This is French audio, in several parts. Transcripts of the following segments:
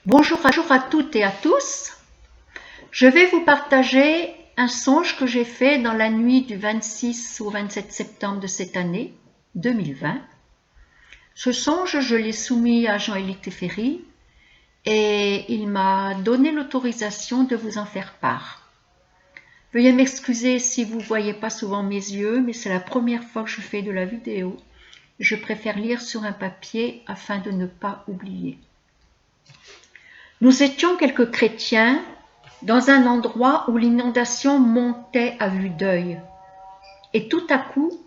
Bonjour à toutes et à tous. Je vais vous partager un songe que j'ai fait dans la nuit du 26 au 27 septembre de cette année 2020. Ce songe, je l'ai soumis à Jean-Élie Teferi et il m'a donné l'autorisation de vous en faire part. Veuillez m'excuser si vous ne voyez pas souvent mes yeux, mais c'est la première fois que je fais de la vidéo. Je préfère lire sur un papier afin de ne pas oublier. Nous étions quelques chrétiens dans un endroit où l'inondation montait à vue d'œil. Et tout à coup,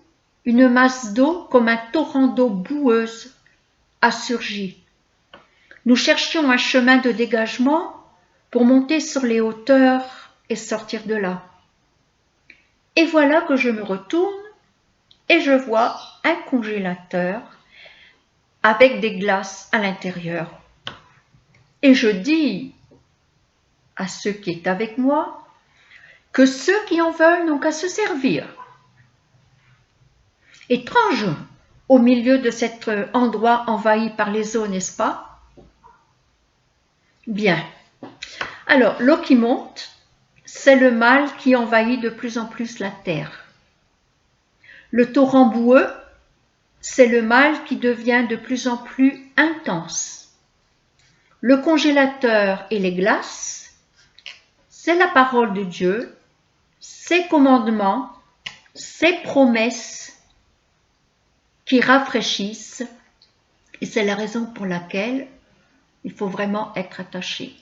une masse d'eau comme un torrent d'eau boueuse a surgi. Nous cherchions un chemin de dégagement pour monter sur les hauteurs et sortir de là. Et voilà que je me retourne et je vois un congélateur avec des glaces à l'intérieur. Et je dis à ceux qui étaient avec moi que ceux qui en veulent n'ont qu'à se servir. Étrange, au milieu de cet endroit envahi par les eaux, n'est-ce pas? Bien. Alors, l'eau qui monte, c'est le mal qui envahit de plus en plus la terre. Le torrent boueux, c'est le mal qui devient de plus en plus intense. Le congélateur et les glaces, c'est la parole de Dieu, ses commandements, ses promesses qui rafraîchissent, et c'est la raison pour laquelle il faut vraiment être attaché.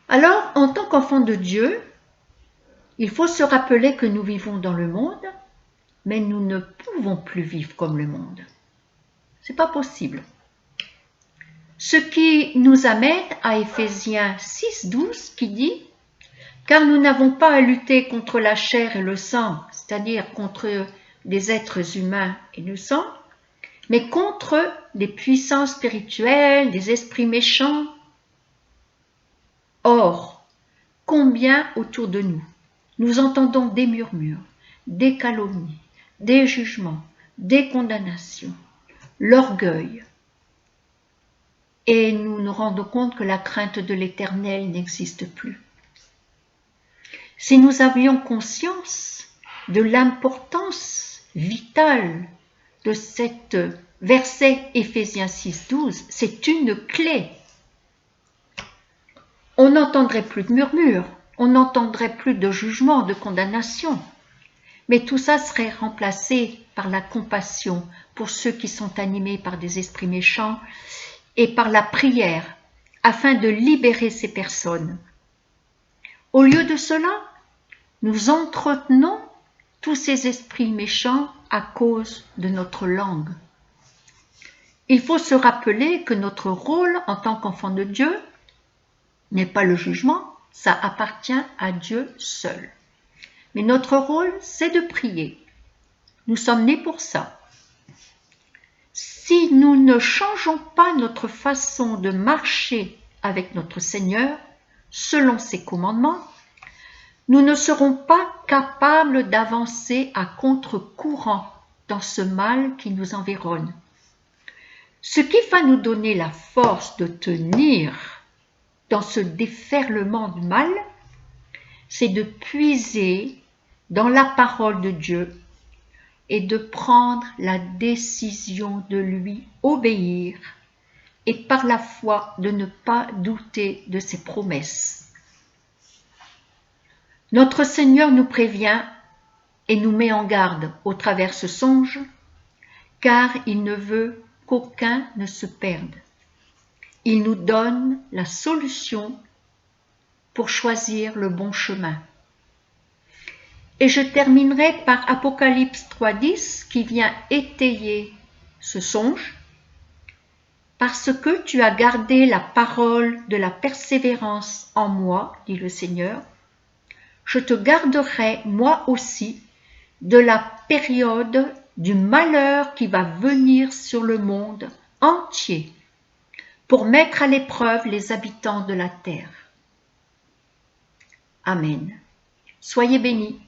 Alors, en tant qu'enfant de Dieu, il faut se rappeler que nous vivons dans le monde, mais nous ne pouvons plus vivre comme le monde. C'est pas possible. Ce qui nous amène à Éphésiens 6:12 qui dit « Car nous n'avons pas à lutter contre la chair et le sang, c'est-à-dire contre des êtres humains et le sang, mais contre des puissances spirituelles, des esprits méchants. Or, combien autour de nous, nous entendons des murmures, des calomnies, des jugements, des condamnations, l'orgueil. Et nous nous rendons compte que la crainte de l'Éternel n'existe plus. Si nous avions conscience de l'importance vitale de cet verset Éphésiens 6:12, c'est une clé. On n'entendrait plus de murmures, on n'entendrait plus de jugement, de condamnation. Mais tout ça serait remplacé par la compassion pour ceux qui sont animés par des esprits méchants et par la prière afin de libérer ces personnes. Au lieu de cela, nous entretenons tous ces esprits méchants à cause de notre langue. Il faut se rappeler que notre rôle en tant qu'enfant de Dieu n'est pas le jugement, ça appartient à Dieu seul. Mais notre rôle, c'est de prier. Nous sommes nés pour ça. Si nous ne changeons pas notre façon de marcher avec notre Seigneur, selon ses commandements, nous ne serons pas capables d'avancer à contre-courant dans ce mal qui nous environne. Ce qui va nous donner la force de tenir dans ce déferlement du mal, c'est de puiser dans la parole de Dieu et de prendre la décision de lui obéir et par la foi de ne pas douter de ses promesses. Notre Seigneur nous prévient et nous met en garde au travers ce songe, car il ne veut qu'aucun ne se perde. Il nous donne la solution pour choisir le bon chemin. Et je terminerai par Apocalypse 3:10 qui vient étayer ce songe. Parce que tu as gardé la parole de la persévérance en moi, dit le Seigneur, je te garderai moi aussi de la période du malheur qui va venir sur le monde entier pour mettre à l'épreuve les habitants de la terre. Amen. Soyez bénis.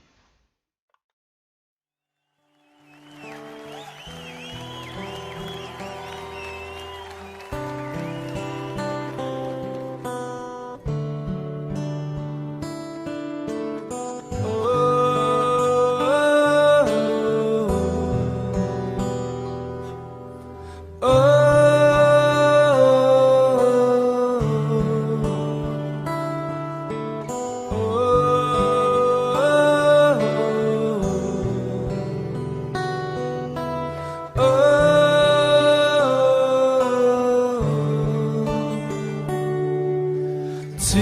Tu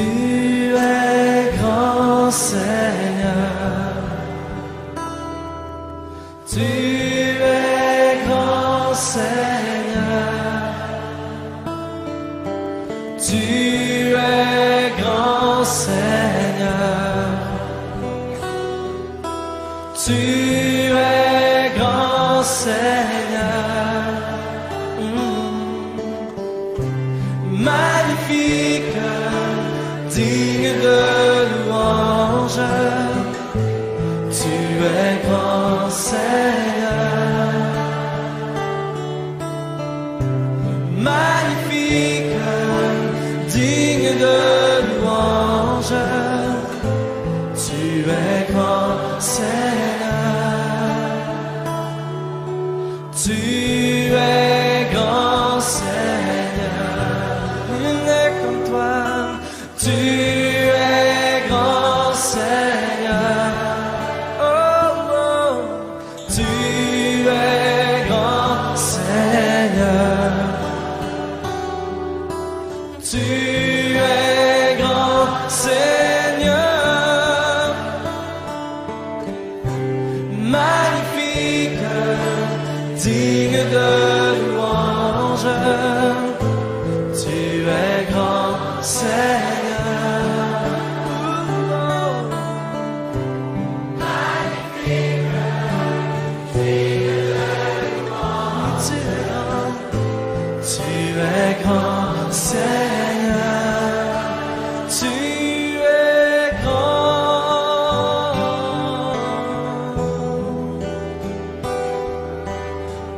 es grand Seigneur, tu es grand Seigneur, tu es grand Seigneur, tu es grand Seigneur, magnifique, digne de louange, tu es grand Seigneur, magnifique, digne de louange, tu es grand Seigneur, tu es grand Seigneur, il n'est comme toi, tu es grand Seigneur, oh, oh, tu es grand Seigneur, tu es grand Seigneur, magnifique, digne de louange, tu es grand Seigneur, magnifique, digne de louange, tu es grand Seigneur, tu es grand,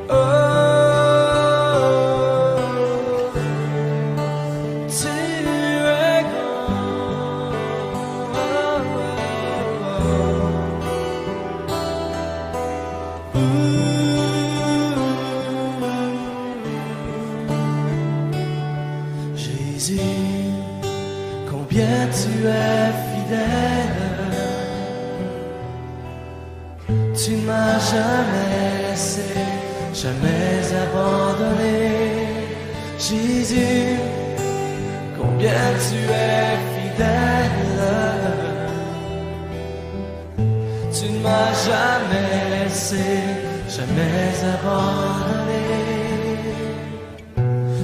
oh, tu es Jésus, combien tu es fidèle, tu ne m'as jamais laissé, jamais abandonné. Jésus, combien tu es fidèle, tu ne m'as jamais laissé, jamais abandonné.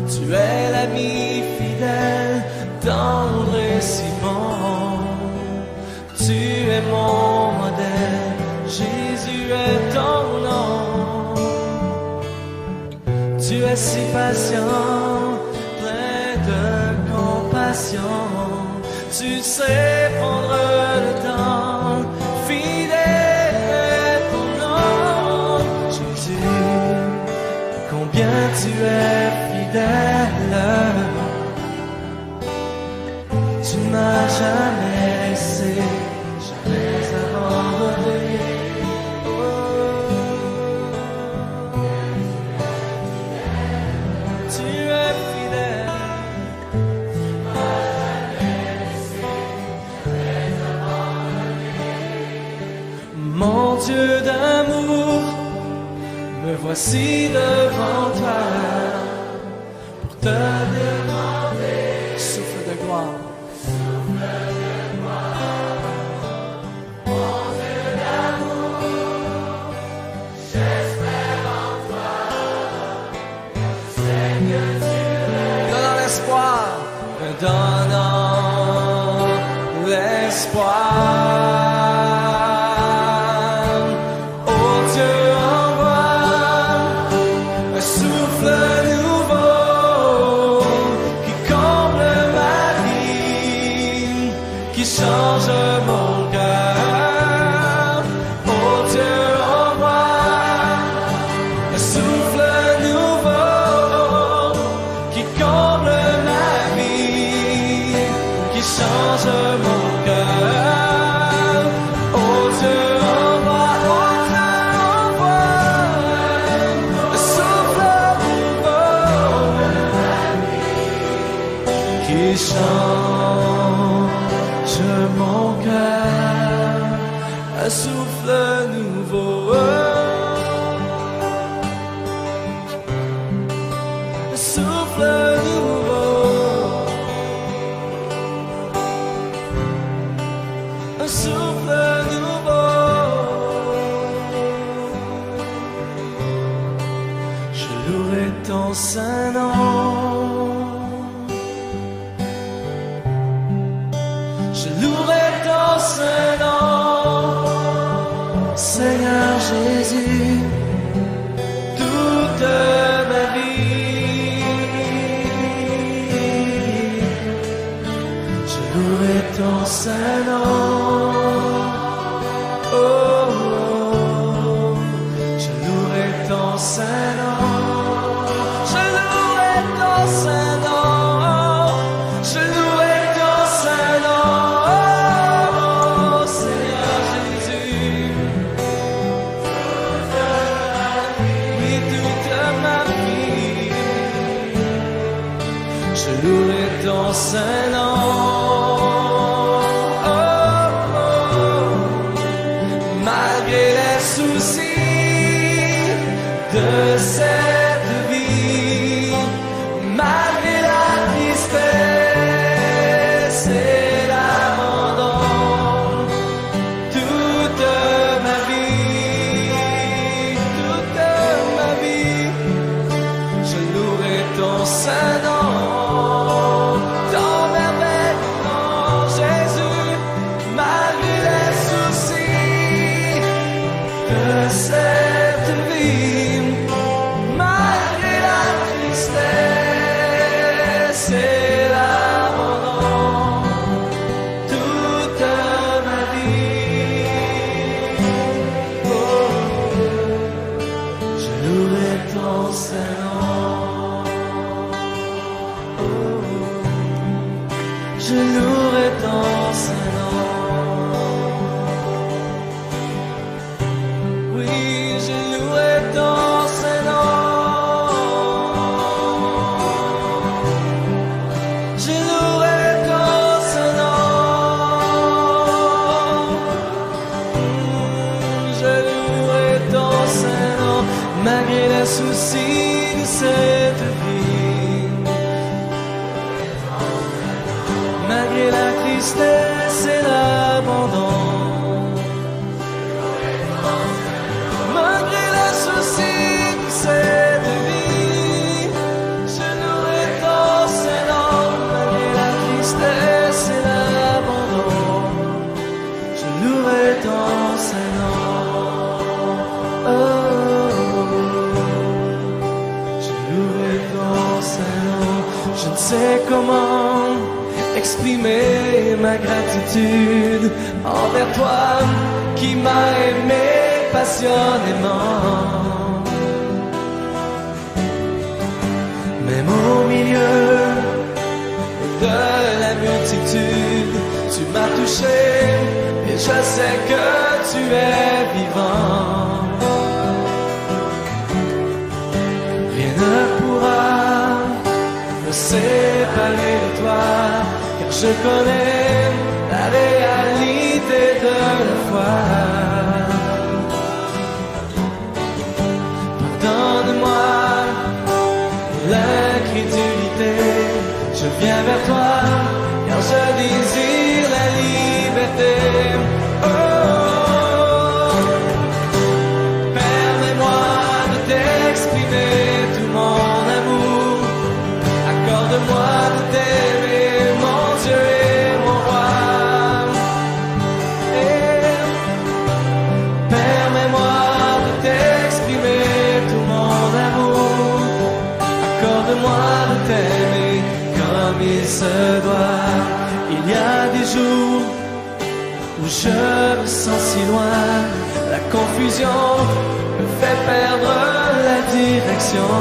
Tu es l'ami fidèle, tendre et si bon. Tu es mon modèle, Jésus est ton nom. Tu es si patient, plein de compassion. Tu sais prendre le temps, fidèle est ton nom. Jésus, combien tu es fidèle, tu ne m'as jamais laissé, jamais abandonné. Tu es fidèle, mon Dieu d'amour, me voici devant toi pour te demander souffle de gloire. Donnant l'espoir. Oh Dieu, envoie un souffle nouveau qui comble ma vie, qui change mon cœur. Oh Dieu, envoie un souffle nouveau qui comble ma vie, qui change mon cœur. Oh Dieu, envoie un souffle nouveau qui change mon cœur. Un souffle nouveau, un souffle nouveau. ton saint nom. Oh, oh, je louerai ton saint nom. Je louerai ton saint nom. Je louerai ton saint nom. Oh, Seigneur Jésus. Oui, toute ma vie, je louerai ton saint nom. De cette vie, malgré la tristesse et l'abandon, toute ma vie, je louerai ton saint nom, ton merveilleux nom, Jésus, malgré les soucis de cette vie. C'est l'abandon, toute ma vie. Oh, je louerai ton saint nom. Oh, je louerai ton saint nom. Oui, je louerai ton saint nom. Malgré les soucis de cette vie, malgré la tristesse et l'abandon, malgré les soucis de cette vie, je louerai ton saint nom. Malgré la tristesse et l'abandon, je louerai ton saint nom. Oh, je ne sais comment exprimer ma gratitude envers toi qui m'as aimé passionnément. Même au milieu de la multitude, tu m'as touché et je sais que tu es vivant. Rien ne pourra me séparer de toi, car je connais la réalité de la foi. Pardonne-moi l'incrédulité, je viens vers toi, car je désire la liberté. Oh, permets-moi de t'exprimer tout mon amour. Accorde-moi de t'aimer, mon Dieu et mon roi. Et permets-moi de t'exprimer tout mon amour. Accorde-moi de t'aimer comme il se doit. Il y a des jours où je me sens si loin. La confusion me fait perdre la direction.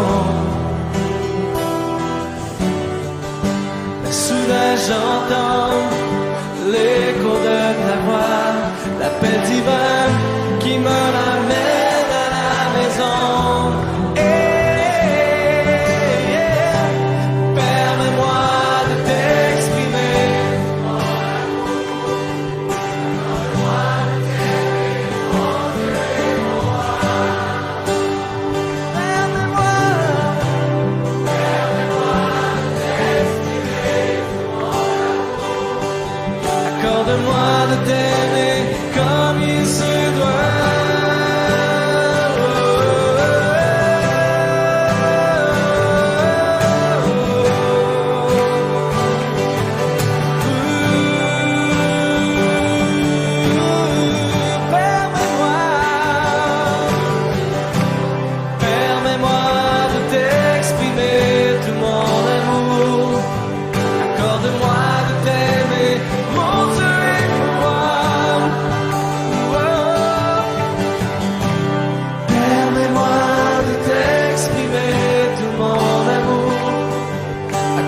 Soudain j'entends l'écho de ta voix, l'appel divin qui me ramène à la maison. Permets-moi de t'exprimer. Accorde-moi de t'aimer comme il se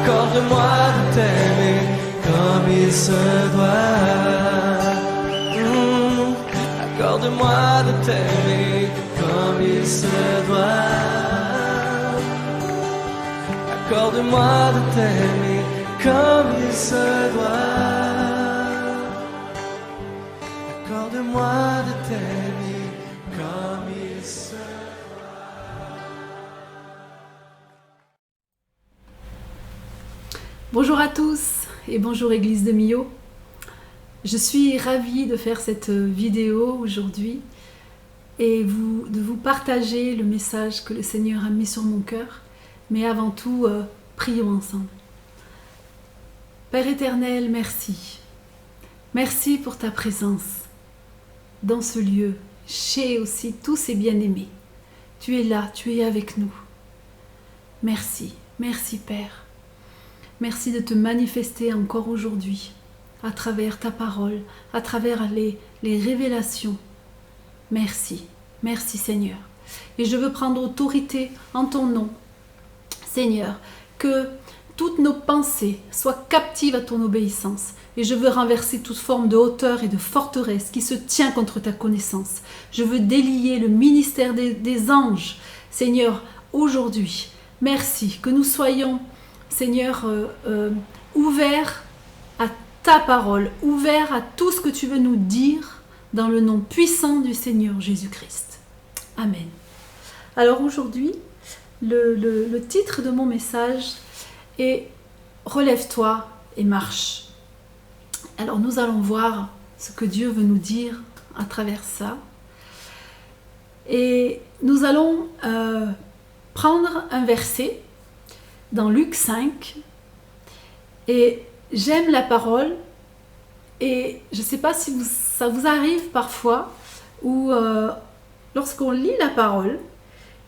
accorde-moi de t'aimer comme il se doit. Accorde-moi de t'aimer comme il se doit. Accorde-moi de t'aimer comme il se doit. Accorde-moi de t'aimer comme il se doit. Bonjour à tous et bonjour Église de Millau. Je suis ravie de faire cette vidéo aujourd'hui et de vous partager le message que le Seigneur a mis sur mon cœur. Mais avant tout, prions ensemble. Père éternel, merci. Merci pour ta présence dans ce lieu, chez aussi tous ces bien-aimés. Tu es là, tu es avec nous. Merci, merci Père. Merci de te manifester encore aujourd'hui à travers ta parole, à travers les révélations. Merci, merci Seigneur. Et je veux prendre autorité en ton nom. Seigneur, que toutes nos pensées soient captives à ton obéissance. Et je veux renverser toute forme de hauteur et de forteresse qui se tient contre ta connaissance. Je veux délier le ministère des anges. Seigneur, aujourd'hui, merci que nous soyons, Seigneur, ouverts à ta parole, ouverts à tout ce que tu veux nous dire dans le nom puissant du Seigneur Jésus-Christ. Amen. Alors aujourd'hui, le titre de mon message est « Relève-toi et marche ». Alors nous allons voir ce que Dieu veut nous dire à travers ça. Et nous allons prendre un verset dans Luc 5. Et j'aime la parole. Et je ne sais pas si ça vous arrive parfois où lorsqu'on lit la parole,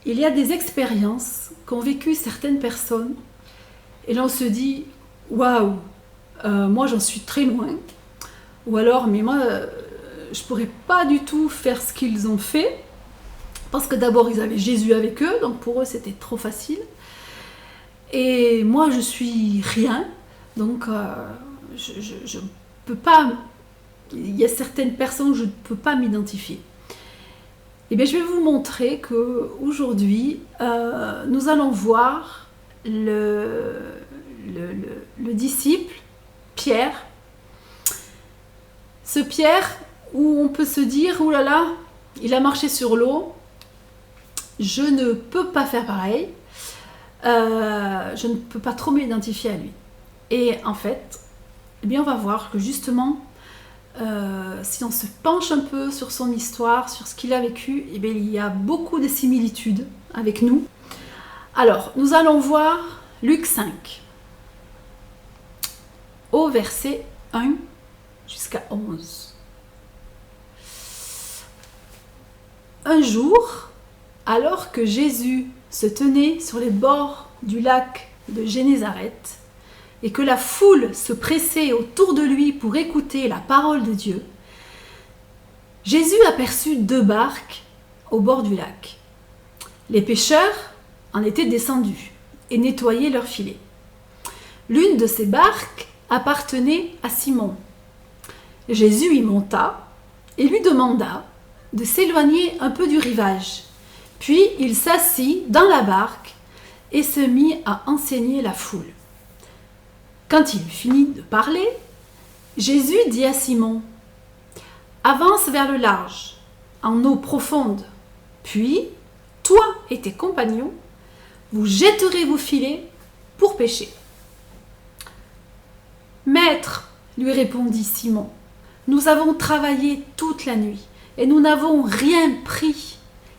il y a des expériences qu'ont vécues certaines personnes et là on se dit waouh, moi j'en suis très loin, ou alors mais moi je pourrais pas du tout faire ce qu'ils ont fait parce que d'abord ils avaient Jésus avec eux, donc pour eux c'était trop facile et moi je suis rien, donc je peux pas, il y a certaines personnes où je ne peux pas m'identifier. Eh bien, je vais vous montrer qu'aujourd'hui, nous allons voir le disciple Pierre. Ce Pierre où on peut se dire, oh là là, il a marché sur l'eau, je ne peux pas faire pareil, je ne peux pas trop m'identifier à lui. Et en fait, eh bien, on va voir que justement, si on se penche un peu sur son histoire, sur ce qu'il a vécu, eh bien, il y a beaucoup de similitudes avec nous. Alors, nous allons voir Luc 5, au verset 1 jusqu'à 11. Un jour, alors que Jésus se tenait sur les bords du lac de Génézareth, et que la foule se pressait autour de lui pour écouter la parole de Dieu, Jésus aperçut 2 barques au bord du lac. Les pêcheurs en étaient descendus et nettoyaient leurs filets. L'une de ces barques appartenait à Simon. Jésus y monta et lui demanda de s'éloigner un peu du rivage. Puis il s'assit dans la barque et se mit à enseigner la foule. Quand il eut fini de parler, Jésus dit à Simon : « Avance vers le large, en eau profonde, puis, toi et tes compagnons, vous jetterez vos filets pour pêcher. » « Maître, lui répondit Simon, nous avons travaillé toute la nuit et nous n'avons rien pris,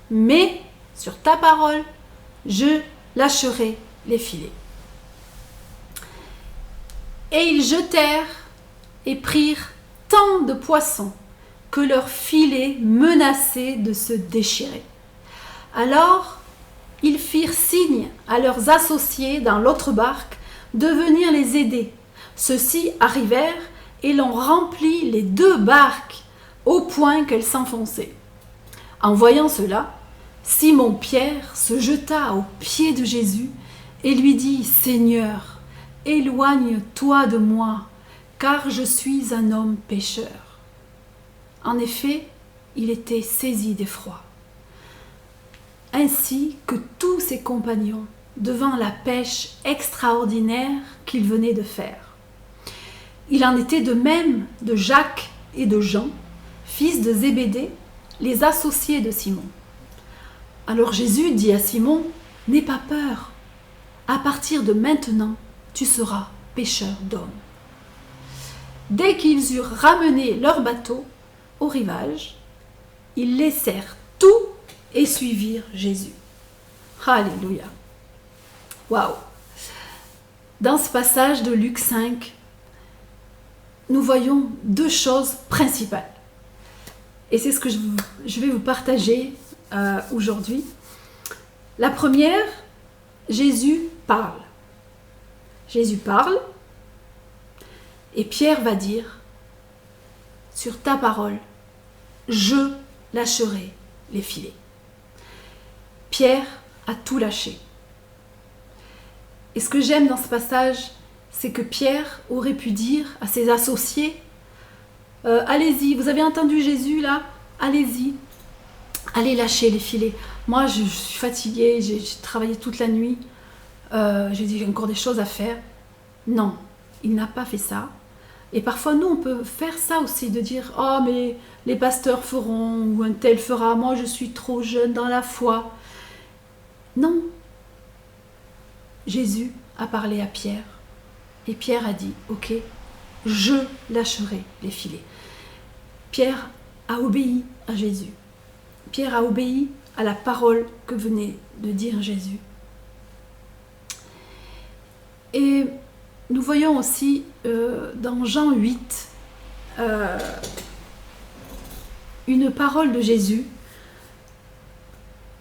mais sur ta parole, je lâcherai les filets. » Et ils jetèrent et prirent tant de poissons que leurs filets menaçaient de se déchirer. Alors, ils firent signe à leurs associés dans l'autre barque de venir les aider. Ceux-ci arrivèrent et l'on remplit les 2 barques au point qu'elles s'enfonçaient. En voyant cela, Simon-Pierre se jeta aux pieds de Jésus et lui dit : « Seigneur, éloigne-toi de moi, car je suis un homme pécheur. » En effet, il était saisi d'effroi, ainsi que tous ses compagnons, devant la pêche extraordinaire qu'il venait de faire. Il en était de même de Jacques et de Jean, fils de Zébédée, les associés de Simon. Alors Jésus dit à Simon, « N'aie pas peur, à partir de maintenant, tu seras pêcheur d'hommes. » Dès qu'ils eurent ramené leur bateau au rivage, ils laissèrent tout et suivirent Jésus. Alléluia. Waouh. Dans ce passage de Luc 5, nous voyons deux choses principales. Et c'est ce que je vais vous partager aujourd'hui. La première, Jésus parle. Jésus parle et Pierre va dire, « Sur ta parole, je lâcherai les filets. » Pierre a tout lâché. Et ce que j'aime dans ce passage, c'est que Pierre aurait pu dire à ses associés, allez-y, vous avez entendu Jésus là, allez-y, allez lâcher les filets. Moi je suis fatiguée, j'ai travaillé toute la nuit, j'ai encore des choses à faire. Non, il n'a pas fait ça. Et parfois nous on peut faire ça aussi, de dire, oh mais les pasteurs feront, ou un tel fera, moi je suis trop jeune dans la foi. Non, Jésus a parlé à Pierre et Pierre a dit, ok, je lâcherai les filets. Pierre a obéi à Jésus. Pierre a obéi à la parole que venait de dire Jésus. Et nous voyons aussi dans Jean 8 une parole de Jésus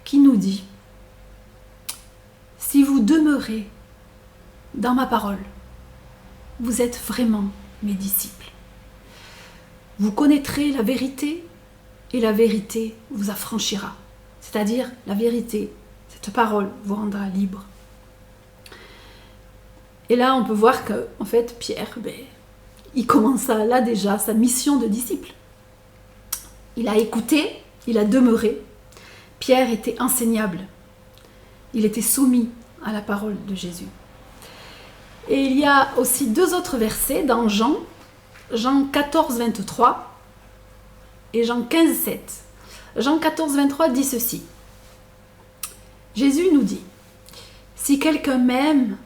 qui nous dit, « Si vous demeurez dans ma parole, vous êtes vraiment mes disciples. Vous connaîtrez la vérité et la vérité vous affranchira. » C'est-à-dire, la vérité, cette parole vous rendra libre. Et là, on peut voir que, en fait, Pierre, il commence là déjà sa mission de disciple. Il a écouté, il a demeuré. Pierre était enseignable. Il était soumis à la parole de Jésus. Et il y a aussi deux autres versets dans Jean 14, 23 et Jean 15, 7. Jean 14, 23 dit ceci. Jésus nous dit, « Si quelqu'un m'aime,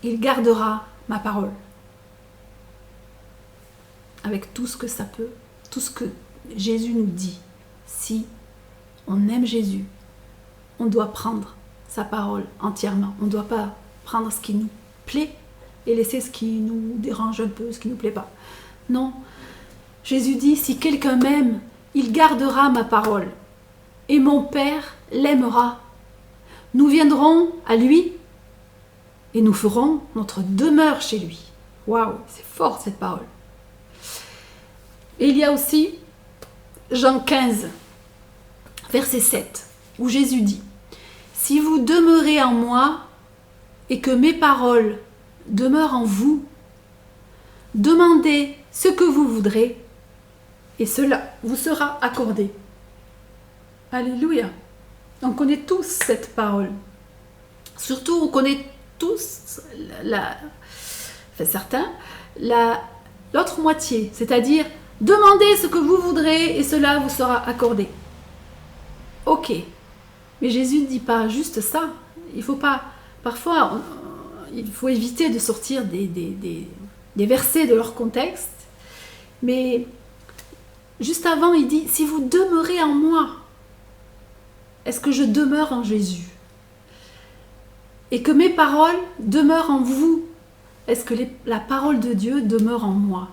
il gardera ma parole. » Avec tout ce que ça peut, tout ce que Jésus nous dit. Si on aime Jésus, on doit prendre sa parole entièrement. On ne doit pas prendre ce qui nous plaît et laisser ce qui nous dérange un peu, ce qui ne nous plaît pas. Non, Jésus dit, si quelqu'un m'aime, il gardera ma parole et mon Père l'aimera. Nous viendrons à lui et nous ferons notre demeure chez lui. Waouh, c'est fort cette parole. Et il y a aussi Jean 15, verset 7, où Jésus dit, « Si vous demeurez en moi et que mes paroles demeurent en vous, demandez ce que vous voudrez et cela vous sera accordé. » Alléluia. On connaît tous cette parole. Surtout, on connaît tous, certains, l'autre moitié, c'est-à-dire demandez ce que vous voudrez et cela vous sera accordé. Ok, mais Jésus ne dit pas juste ça. Il faut pas, parfois, il faut éviter de sortir des versets de leur contexte. Mais juste avant, il dit, si vous demeurez en moi, est-ce que je demeure en Jésus? Et que mes paroles demeurent en vous, est-ce que la parole de Dieu demeure en moi?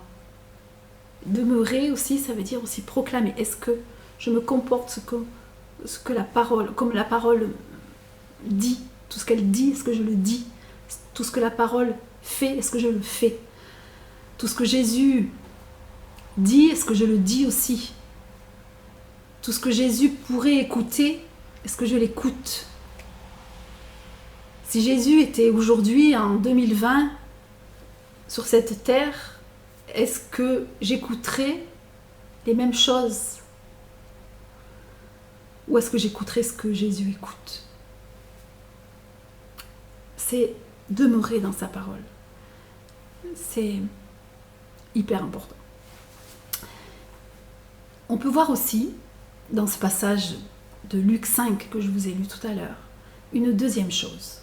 Demeurer aussi, ça veut dire aussi proclamer. Est-ce que je me comporte ce que la parole, comme la parole dit, tout ce qu'elle dit, est-ce que je le dis? Tout ce que la parole fait, est-ce que je le fais? Tout ce que Jésus dit, est-ce que je le dis aussi? Tout ce que Jésus pourrait écouter, est-ce que je l'écoute? Si Jésus était aujourd'hui, en 2020, sur cette terre, est-ce que j'écouterais les mêmes choses? Ou est-ce que j'écouterais ce que Jésus écoute? C'est demeurer dans sa parole. C'est hyper important. On peut voir aussi, dans ce passage de Luc 5 que je vous ai lu tout à l'heure, une deuxième chose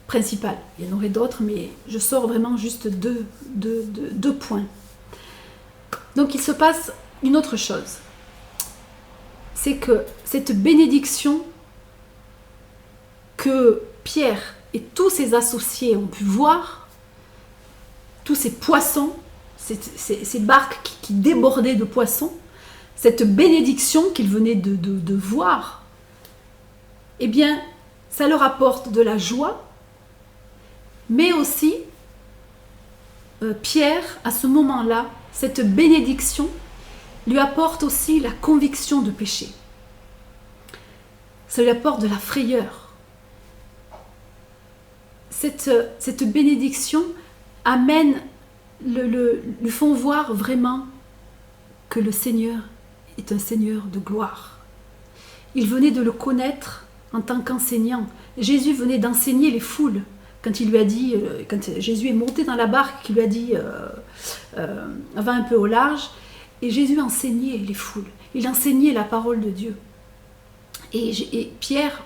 principale. Il y en aurait d'autres, mais je sors vraiment juste deux points. Donc il se passe une autre chose. C'est que cette bénédiction que Pierre et tous ses associés ont pu voir, tous ces poissons, ces barques qui débordaient de poissons, cette bénédiction qu'ils venaient de voir, eh bien, ça leur apporte de la joie, mais aussi, Pierre, à ce moment-là, cette bénédiction lui apporte aussi la conviction de péché. Ça lui apporte de la frayeur. Cette bénédiction lui font voir vraiment que le Seigneur est un Seigneur de gloire. Il venait de le connaître en tant qu'enseignant. Jésus venait d'enseigner les foules. Quand il lui a dit, quand Jésus est monté dans la barque, il lui a dit va un peu au large, et Jésus enseignait les foules. Il enseignait la parole de Dieu. Et Pierre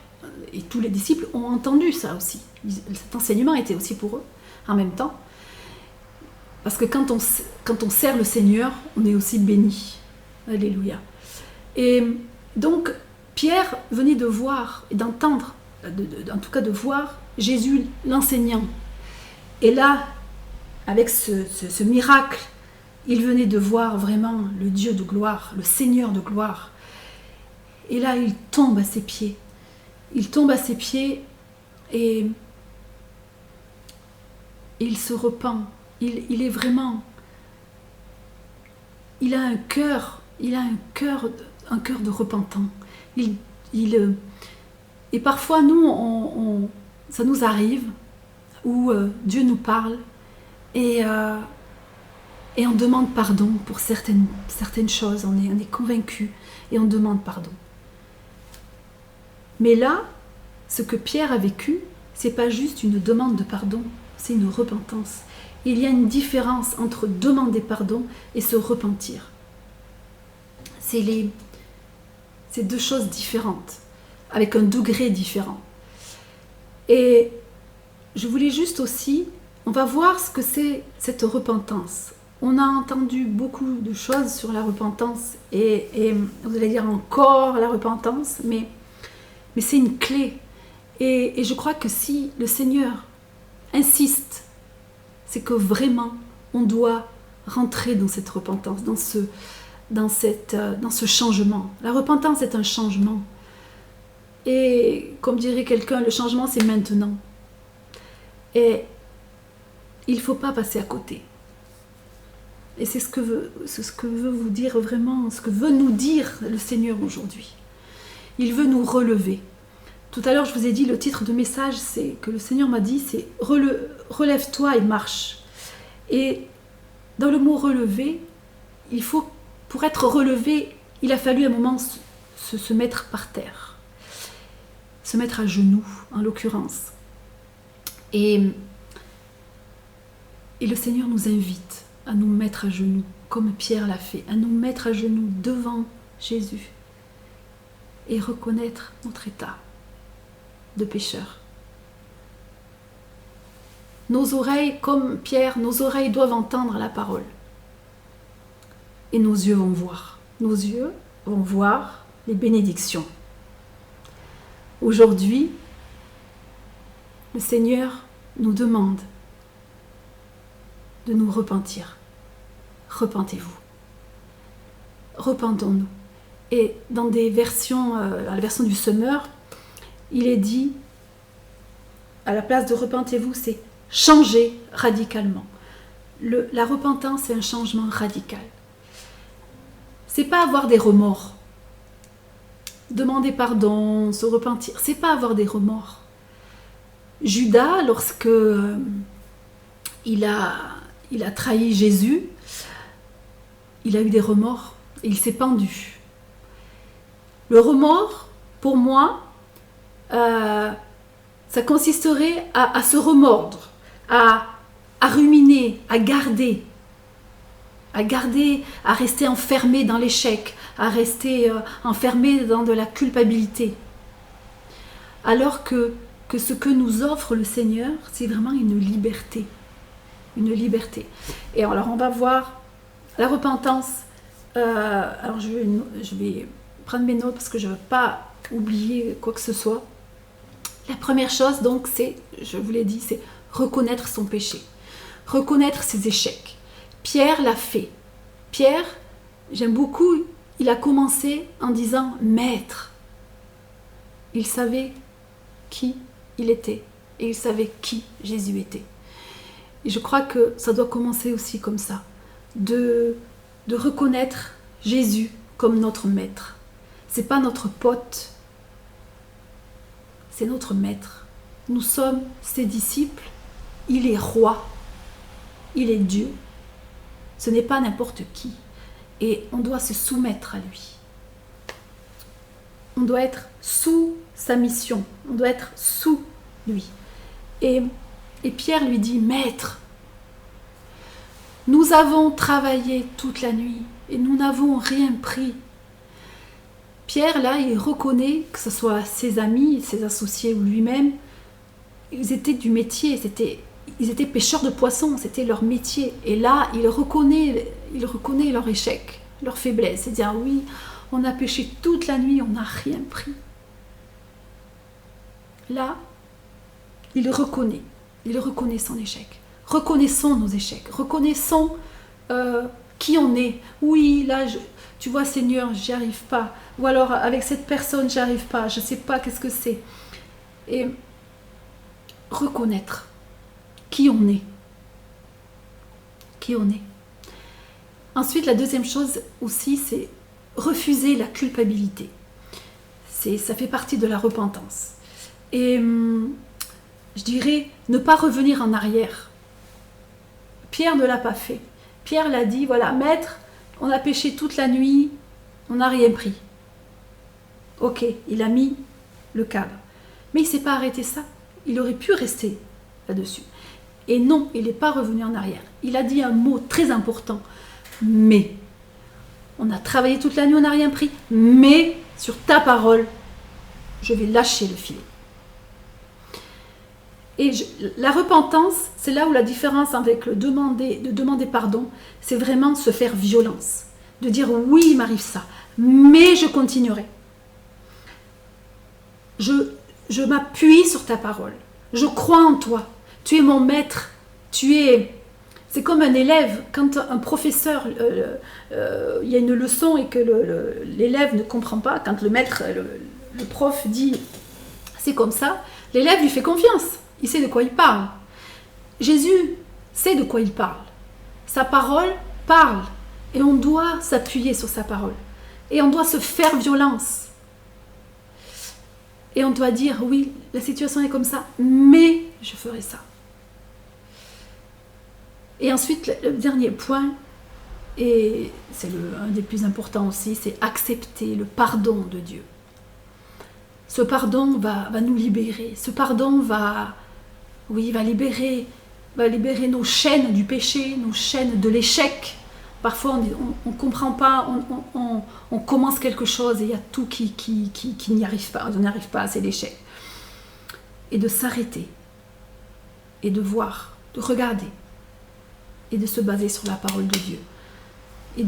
et tous les disciples ont entendu ça aussi. Cet enseignement était aussi pour eux en même temps. Parce que quand on sert le Seigneur, on est aussi béni. Alléluia. Et donc, Pierre venait de voir et d'entendre, en tout cas de voir Jésus l'enseignant. Et là, avec ce miracle, il venait de voir vraiment le Dieu de gloire, le Seigneur de gloire. Et là, il tombe à ses pieds. Il tombe à ses pieds et il se repent. Il est vraiment... Il a un cœur de repentant. Et parfois, nous, ça nous arrive où Dieu nous parle et on demande pardon pour certaines choses. On est convaincu et on demande pardon. Mais là, ce que Pierre a vécu, c'est pas juste une demande de pardon, c'est une repentance. Il y a une différence entre demander pardon et se repentir. C'est deux choses différentes, avec un degré différent. Et je voulais juste aussi, on va voir ce que c'est cette repentance. On a entendu beaucoup de choses sur la repentance et vous allez dire encore la repentance, mais c'est une clé. Et je crois que si le Seigneur insiste, c'est que vraiment on doit rentrer dans cette repentance, dans ce changement. La repentance est un changement. Et comme dirait quelqu'un, le changement c'est maintenant. Et il ne faut pas passer à côté. Et c'est ce que veut vous dire vraiment, ce que veut nous dire le Seigneur aujourd'hui. Il veut nous relever. Tout à l'heure, je vous ai dit, le titre de message, c'est que le Seigneur m'a dit, c'est « Relève-toi et marche ». Et dans le mot « relever », pour être relevé, il a fallu un moment se mettre par terre. Se mettre à genoux, en l'occurrence. Et le Seigneur nous invite à nous mettre à genoux, comme Pierre l'a fait, à nous mettre à genoux devant Jésus et reconnaître notre état de pécheur. Nos oreilles, comme Pierre, nos oreilles doivent entendre la parole. Et nos yeux vont voir. Nos yeux vont voir les bénédictions. Aujourd'hui, le Seigneur nous demande de nous repentir. Repentez-vous. Repentons-nous. Et dans des versions, la version du Semeur, il est dit, à la place de repentez-vous, c'est changer radicalement. La repentance, c'est un changement radical. C'est pas avoir des remords. Demander pardon, se repentir, c'est pas avoir des remords. Judas, lorsque il a trahi Jésus, il a eu des remords et il s'est pendu. Le remords, pour moi, ça consisterait à se remordre, à ruminer, à garder, à rester enfermé dans l'échec, à rester enfermé dans de la culpabilité. Alors que ce que nous offre le Seigneur, c'est vraiment une liberté. Une liberté. Et alors on va voir la repentance. Alors je vais prendre mes notes parce que je ne veux pas oublier quoi que ce soit. La première chose donc c'est, je vous l'ai dit, c'est reconnaître son péché. Reconnaître ses échecs. Pierre l'a fait. Pierre, j'aime beaucoup, il a commencé en disant « Maître ». Il savait qui il était et il savait qui Jésus était. Et je crois que ça doit commencer aussi comme ça, de reconnaître Jésus comme notre maître. C'est pas notre pote, c'est notre maître. Nous sommes ses disciples, il est roi, il est Dieu. Ce n'est pas n'importe qui. Et on doit se soumettre à lui. On doit être sous sa mission, on doit être sous lui. Et Pierre lui dit, Maître, nous avons travaillé toute la nuit et nous n'avons rien pris. Pierre, là, il reconnaît, que ce soit ses amis, ses associés ou lui-même, ils étaient du métier, ils étaient pêcheurs de poissons, c'était leur métier. Et là, il reconnaît leur échec, leur faiblesse. C'est-à-dire, oui, on a pêché toute la nuit, on n'a rien pris. Là, il reconnaît son échec. Reconnaissons nos échecs, reconnaissons qui on est. Oui, là, tu vois, Seigneur, j'y arrive pas. Ou alors, avec cette personne, j'y arrive pas, je sais pas qu'est-ce que c'est. Et reconnaître qui on est. Qui on est. Ensuite, la deuxième chose aussi, c'est refuser la culpabilité. Ça fait partie de la repentance. Et je dirais, ne pas revenir en arrière. Pierre ne l'a pas fait. Pierre l'a dit, voilà, Maître, on a pêché toute la nuit, on n'a rien pris. Ok, il a mis le cadre. Mais il ne s'est pas arrêté ça. Il aurait pu rester là-dessus. Et non, il n'est pas revenu en arrière. Il a dit un mot très important. Mais, on a travaillé toute la nuit, on n'a rien pris. Mais, sur ta parole, je vais lâcher le filet. Et la repentance, c'est là où la différence avec de demander pardon, c'est vraiment se faire violence. De dire oui, il m'arrive ça, mais je continuerai. Je m'appuie sur ta parole. Je crois en toi. Tu es mon maître. C'est comme un élève, quand un professeur, il y a une leçon et que l'élève ne comprend pas, quand le maître, le prof dit c'est comme ça, l'élève lui fait confiance. Il sait de quoi il parle. Jésus sait de quoi il parle. Sa parole parle. Et on doit s'appuyer sur sa parole. Et on doit se faire violence. Et on doit dire, oui, la situation est comme ça, mais je ferai ça. Et ensuite, le dernier point, et c'est un des plus importants aussi, c'est accepter le pardon de Dieu. Ce pardon va nous libérer. Ce pardon va libérer nos chaînes du péché, nos chaînes de l'échec. Parfois, on ne comprend pas, on commence quelque chose et il y a tout qui n'y arrive pas. On n'y arrive pas, c'est l'échec. Et de s'arrêter, et de voir, de regarder, et de se baser sur la parole de Dieu. Et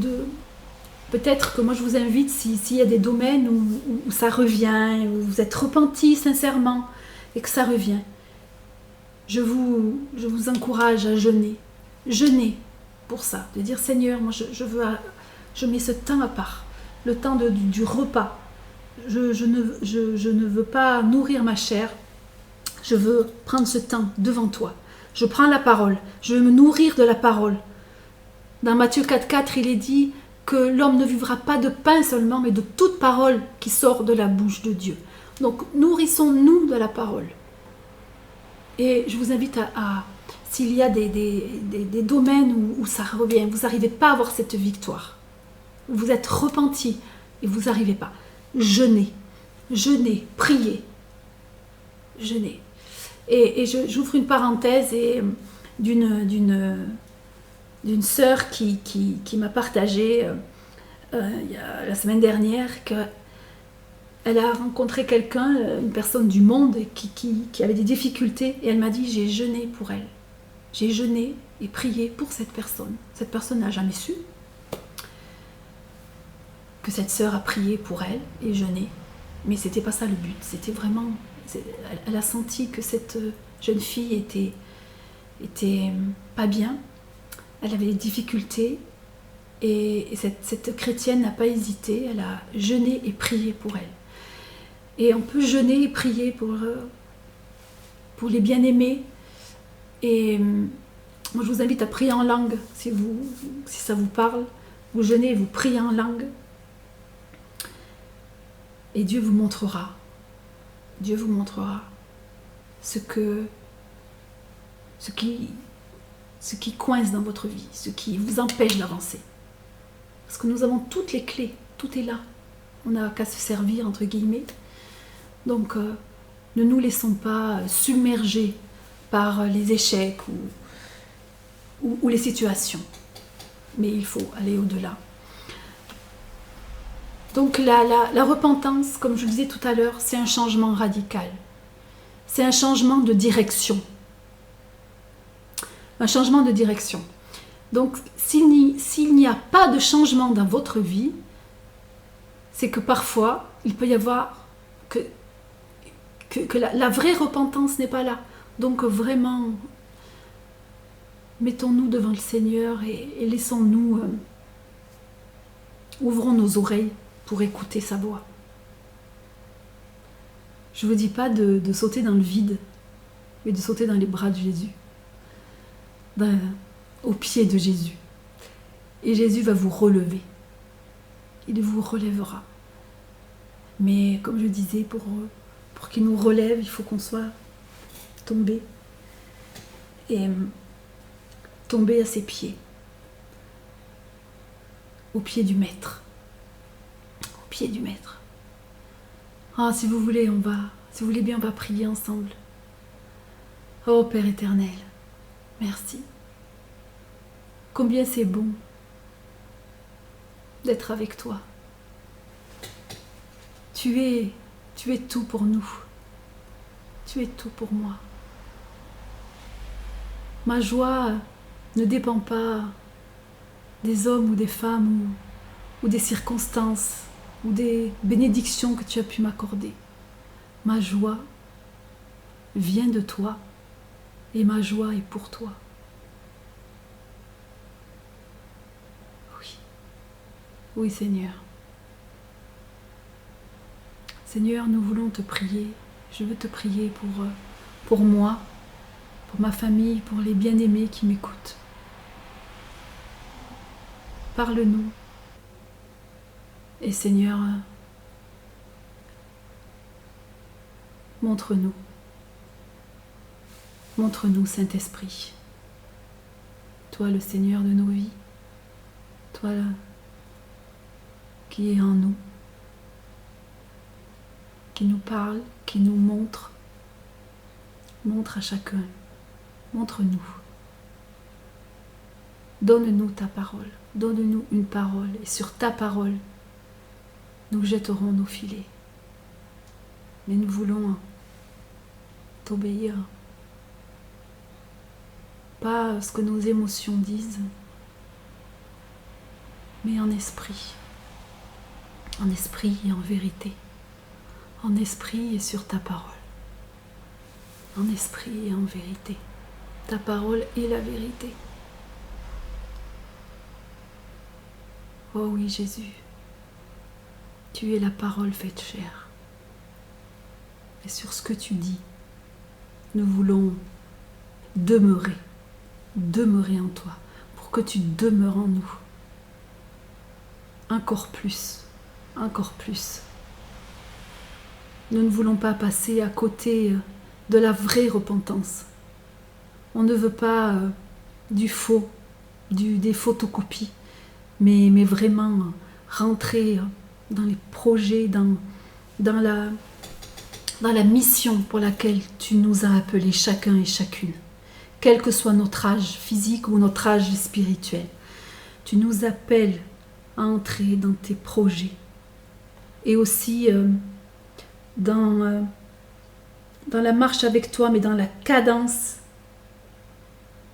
peut-être que moi je vous invite, s'il y a des domaines où ça revient, où vous êtes repenti sincèrement, et que ça revient, je vous encourage à jeûner. Jeûner pour ça, de dire Seigneur, moi je mets ce temps à part, le temps du repas. Je ne veux pas nourrir ma chair, je veux prendre ce temps devant toi. Je prends la parole, je veux me nourrir de la parole. Dans Matthieu 4,4, il est dit que l'homme ne vivra pas de pain seulement, mais de toute parole qui sort de la bouche de Dieu. Donc nourrissons-nous de la parole. Et je vous invite à s'il y a des domaines où ça revient, vous n'arrivez pas à avoir cette victoire, vous êtes repenti et vous n'arrivez pas, jeûnez, priez, jeûnez. Et j'ouvre une parenthèse d'une sœur qui m'a partagé la semaine dernière qu'elle a rencontré quelqu'un, une personne du monde qui avait des difficultés, et elle m'a dit: j'ai jeûné pour elle. J'ai jeûné et prié pour cette personne. Cette personne n'a jamais su que cette sœur a prié pour elle et jeûné. Mais c'était pas ça le but. C'était vraiment... Elle a senti que cette jeune fille était pas bien. Elle avait des difficultés. Et cette chrétienne n'a pas hésité. Elle a jeûné et prié pour elle. Et on peut jeûner et prier pour les bien-aimés. Et moi, je vous invite à prier en langue, si ça vous parle. Vous jeûnez et vous priez en langue. Et Dieu vous montrera. Dieu vous montrera ce qui coince dans votre vie, ce qui vous empêche d'avancer. Parce que nous avons toutes les clés, tout est là. On n'a qu'à se servir, entre guillemets. Donc, ne nous laissons pas submerger par les échecs ou les situations. Mais il faut aller au-delà. Donc la repentance, comme je le disais tout à l'heure, c'est un changement radical. C'est un changement de direction. Un changement de direction. Donc s'il n'y a pas de changement dans votre vie, c'est que parfois, il peut y avoir que la vraie repentance n'est pas là. Donc vraiment, mettons-nous devant le Seigneur et laissons-nous, ouvrons nos oreilles pour écouter sa voix. Je ne vous dis pas de sauter dans le vide, mais de sauter dans les bras de Jésus, au pied de Jésus. Et Jésus va vous relever. Il vous relèvera. Mais comme je disais, pour qu'il nous relève, il faut qu'on soit tombé. Et tomber à ses pieds. Au pied du Maître. Au pied du Maître. Ah, si vous voulez bien, on va prier ensemble. Oh Père éternel, merci. Combien c'est bon d'être avec toi. Tu es tout pour nous. Tu es tout pour moi. Ma joie ne dépend pas des hommes ou des femmes ou des circonstances ou des bénédictions que tu as pu m'accorder. Ma joie vient de toi et ma joie est pour toi. Oui, oui Seigneur. Seigneur, nous voulons te prier. Je veux te prier pour moi, pour ma famille, pour les bien-aimés qui m'écoutent. Parle-nous. Et Seigneur, montre-nous. Montre-nous, Saint-Esprit. Toi, le Seigneur de nos vies. Toi qui es en nous. Qui nous parle, qui nous montre. Montre à chacun. Montre-nous. Donne-nous ta parole. Donne-nous une parole. Et sur ta parole, nous jetterons nos filets. Mais nous voulons t'obéir. Pas ce que nos émotions disent, mais en esprit. En esprit et en vérité. En esprit et sur ta parole. En esprit et en vérité. Ta parole est la vérité. Oh oui, Jésus, tu es la parole faite chair. Et sur ce que tu dis, nous voulons demeurer en toi, pour que tu demeures en nous. Encore plus, encore plus. Nous ne voulons pas passer à côté de la vraie repentance. On ne veut pas du faux, des photocopies, mais vraiment rentrer dans les projets, dans la mission pour laquelle tu nous as appelés chacun et chacune, quel que soit notre âge physique ou notre âge spirituel. Tu nous appelles à entrer dans tes projets et aussi dans la marche avec toi, mais dans la cadence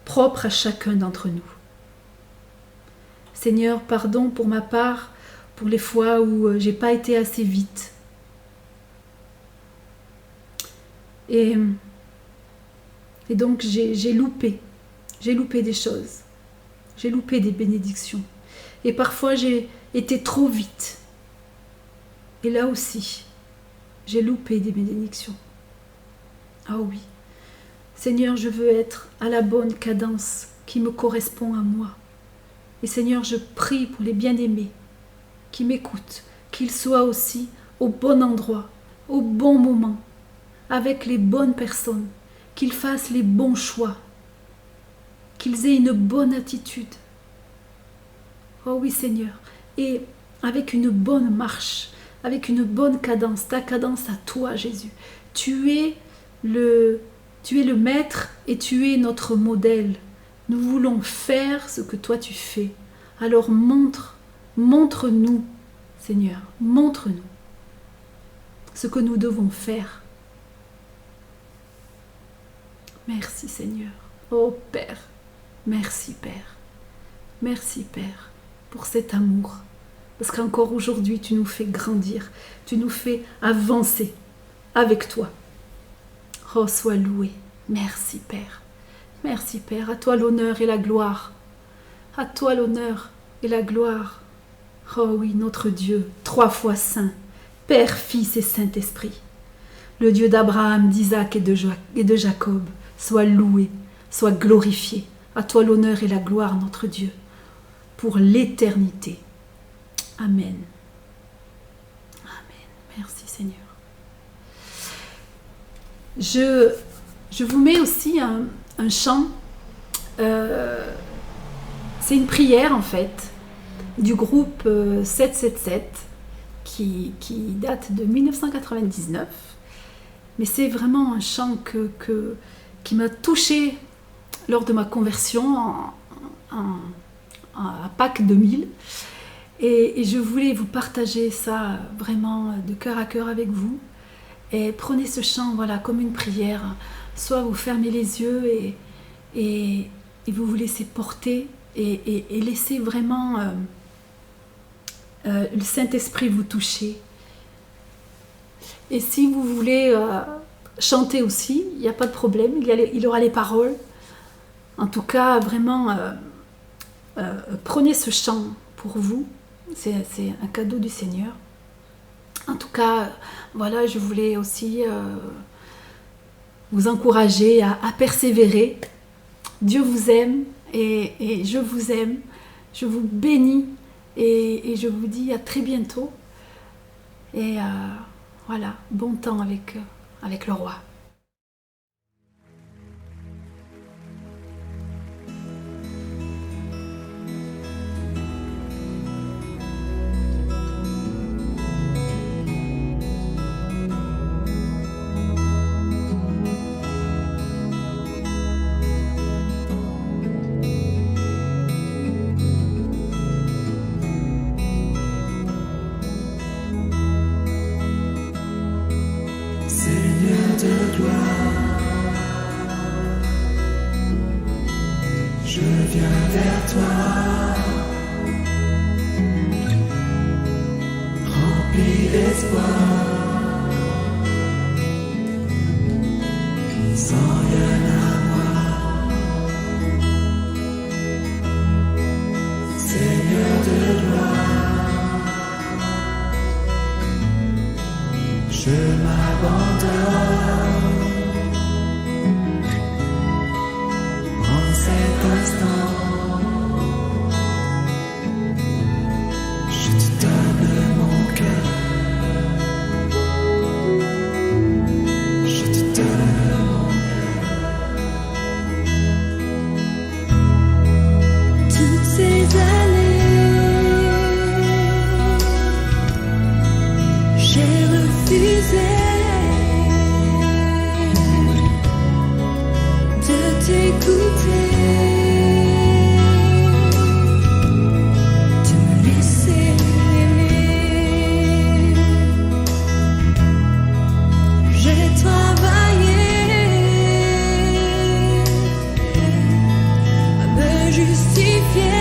propre à chacun d'entre nous. Seigneur, pardon pour ma part, pour les fois où j'ai pas été assez vite. Et donc j'ai loupé des choses, j'ai loupé des bénédictions. Et parfois j'ai été trop vite. Et là aussi, j'ai loupé des bénédictions. Ah oui, Seigneur, je veux être à la bonne cadence qui me correspond à moi. Et Seigneur, je prie pour les bien-aimés qui m'écoutent, qu'ils soient aussi au bon endroit, au bon moment, avec les bonnes personnes, qu'ils fassent les bons choix, qu'ils aient une bonne attitude. Oh oui Seigneur, et avec une bonne marche, avec une bonne cadence, ta cadence à toi Jésus. Tu es le maître et tu es notre modèle. Nous voulons faire ce que toi tu fais. Alors montre-nous Seigneur, montre-nous ce que nous devons faire. Merci Seigneur. Oh Père, merci Père. Merci Père pour cet amour. Parce qu'encore aujourd'hui, tu nous fais grandir. Tu nous fais avancer avec toi. Oh, sois loué. Merci Père. Merci Père. À toi l'honneur et la gloire. À toi l'honneur et la gloire. Oh oui, notre Dieu, 3 fois saint, Père, Fils et Saint-Esprit. Le Dieu d'Abraham, d'Isaac et de Jacob. Sois loué, sois glorifié. À toi l'honneur et la gloire, notre Dieu, pour l'éternité. Amen. Amen. Merci Seigneur. Je vous mets aussi un chant. C'est une prière en fait du groupe 777 qui date de 1999. Mais c'est vraiment un chant qui m'a touchée lors de ma conversion à Pâques 2000. Et je voulais vous partager ça vraiment de cœur à cœur avec vous. Et prenez ce chant voilà, comme une prière. Soit vous fermez les yeux et vous vous laissez porter et laissez vraiment le Saint-Esprit vous toucher. Et si vous voulez chanter aussi, il n'y a pas de problème, il aura les paroles. En tout cas, vraiment, prenez ce chant pour vous. C'est un cadeau du Seigneur. En tout cas, voilà, je voulais aussi vous encourager à persévérer. Dieu vous aime et je vous aime. Je vous bénis et je vous dis à très bientôt. Et voilà, bon temps avec le roi. de gloire. Je viens vers toi, rempli d'espoir, sans rien à moi. Seigneur de gloire, je m'abandonne en cet instant. Je te donne mon cœur, justifié.